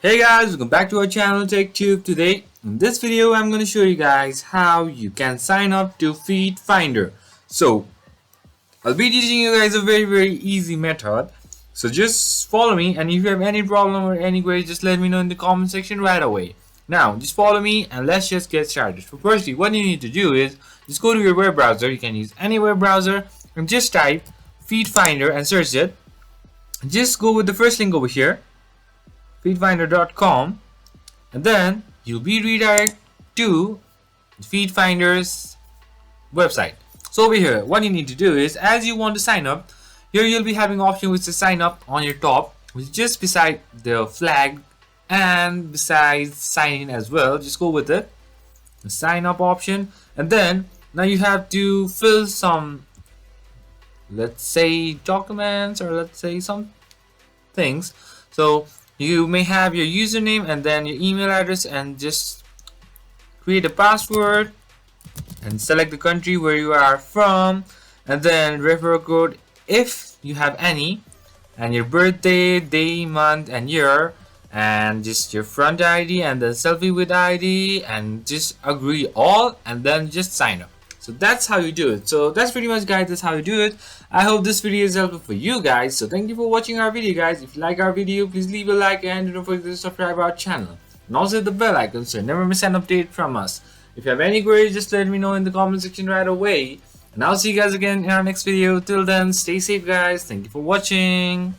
Hey guys, welcome back to our channel TechTube. Today in this video I'm going to show you guys how you can sign up to Feetfinder. So I'll be teaching you guys a very easy method. So just follow me, and if you have any problem or any query, just let me know in the comment section right away. Now just follow me and let's just get started. So firstly, what you need to do is just go to your web browser. You can use any web browser and just type Feetfinder and search it. Just go with the first link over here, feetfinder.com, and then you'll be redirected to Feetfinder's website. So over here, what you need to do is, as you want to sign up, here you'll be having option which is sign up on your top, which is just beside the flag and besides sign in as well. Just go with it, the sign up option, and then now you have to fill some, let's say, documents, or let's say some things. So you may have your username and then your email address, and just create a password and select the country where you are from, and then referral code if you have any, and your birthday, day, month and year, and just your front ID and then selfie with ID, and just agree all, and then just sign up. So that's how you do it. So that's pretty much, guys, that's how you do it. I hope this video is helpful for you guys. So thank you for watching our video, guys. If you like our video, please leave a like and don't forget to subscribe our channel, and also hit the bell icon so you never miss an update from us. If you have any queries, just let me know in the comment section right away, and I'll see you guys again in our next video. Till then, stay safe, guys. Thank you for watching.